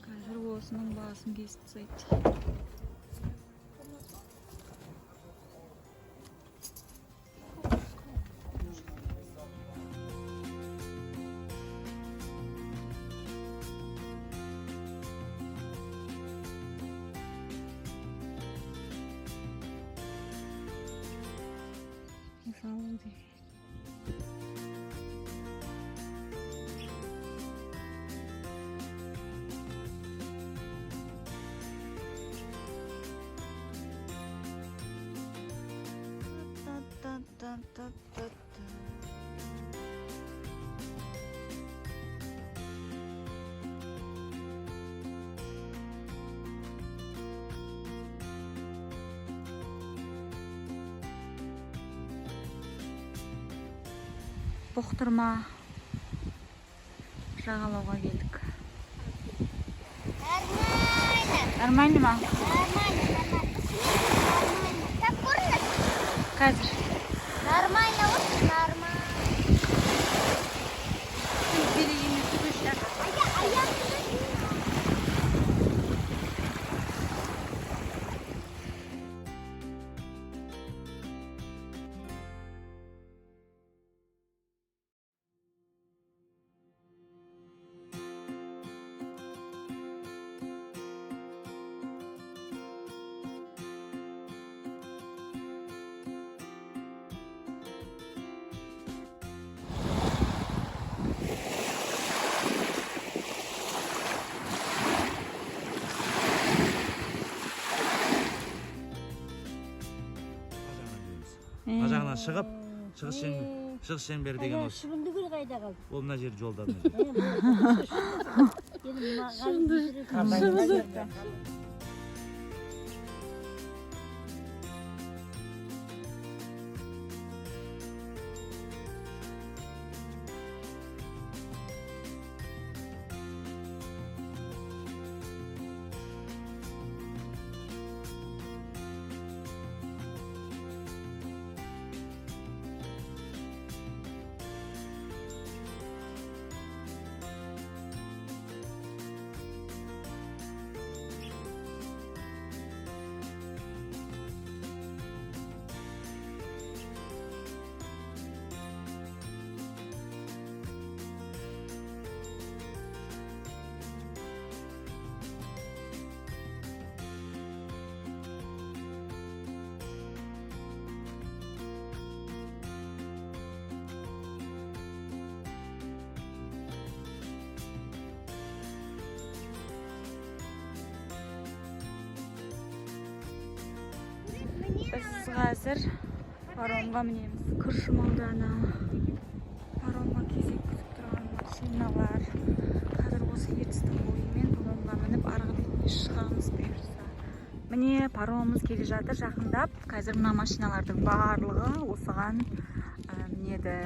Қазір осының басын кесіп тастайды. Бұқтырма жағалауға келдік. Нормально ма? Қазір. Нормально, вот нормально. Ажағынан шығып, шығыс шеңбері деген осы. Шыбындыгүл қайда қалды? Ол мына жер жолда. Біз қазір паромға мінеміз. Күршім ауданы. Паромға кезек күтіп тұрған машиналар. Қазір осы ертістің бойымен паромға мініп арғы бетіне шығамыз бұйырса. Міне паромымыз келе жатыр жақындап. Қазір мына машиналардың барлығы осыған мінеді.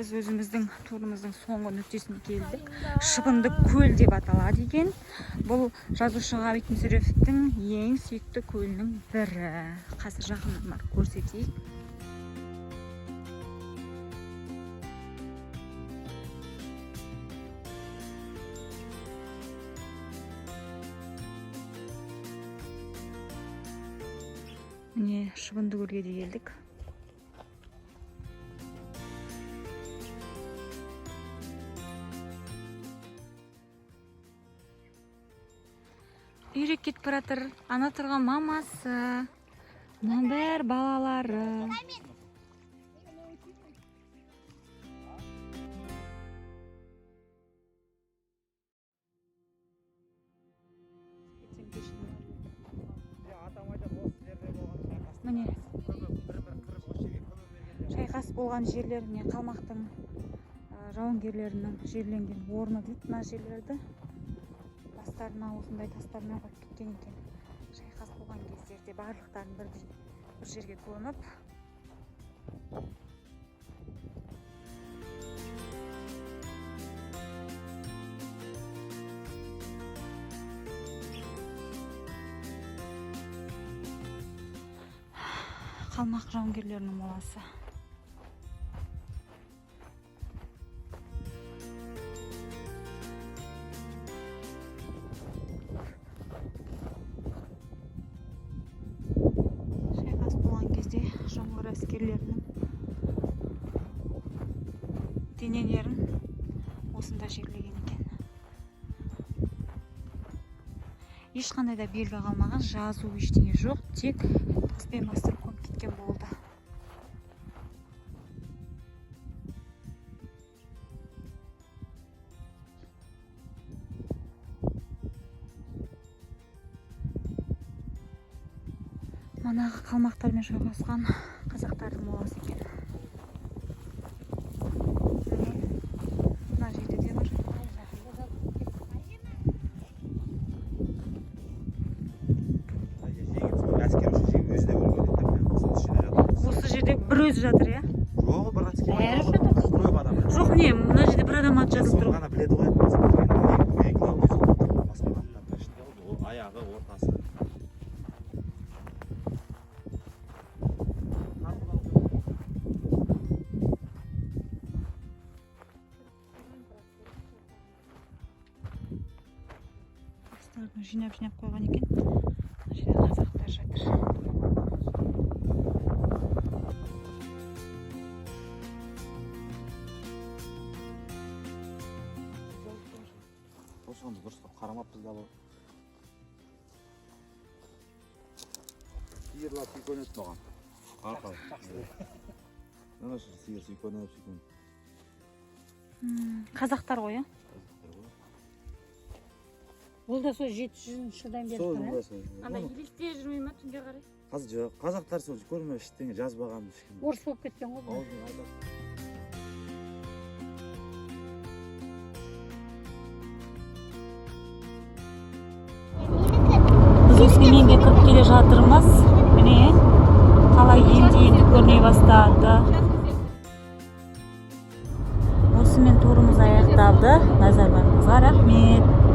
Biz өзіміздің турымыздың соңғы нүктесіне келдік. Шыбынды көл деп аталады екен. Бұл жазушы Ғабит Мүсіреповтің ең сүйікті көлінің бірі. Қазір жақыннан барып көрсетейік. Міне Шыбынды көлге де келдік. Үйрек кетіп баратыр. Ана тұрған мамасы. Мына бәрі балалары. Міне шайқас болған жерлеріне қалмақтың жауынгерлерінің жерленген орны дейді. Мына жерлерді бастарына осындай тастармен қойып кеткен екен. Шайқас болған кездерде барлықтарын бір жерге көміп, қалмақ жауынгерлерінің моласы. Шайқас болған кезде жоңғар әскерлерінің денелерін осында жерлеген екен. Ешқандай да белгі қалмаған, жазу ештеңе жоқ, тек таспен бастырып көміп кеткен болды. Манағы қалмақтармен шайқасқан қазақтардың моласы екен. Мына жерде де бар. Осы жерде бір өзі жатыр, иә? Жоқ, бір әскер. Бәрі жатыр. Көп адам. Жоқ, не, мына жерде бір адам ат жазып тұр. Ғана біледі ғой. Аяғы, ортасы. Астарын жинап қойған екен. Мына жерде қазақтар жатыр. Осыған дұрыстап қарамаппыз да бұл. Сиырлар сүйкөнеді маған. Арқалы. Мына сиыр сүйкөнеді. Қазақтар ғой, Ол да сол 700 жылдан бері тұр, Анда елесте жүрмей ма түнге қарай? Қазір жоқ. Қазақтар сол көрме ештеңе жазбаған. орыс болып кеткен ғой. бұл. Біз өскеменге кіріп келе жатырмыз. Міне қалай енді көріне бастады. Осымен турымыз аяқталды. Назарларыңызға рахмет.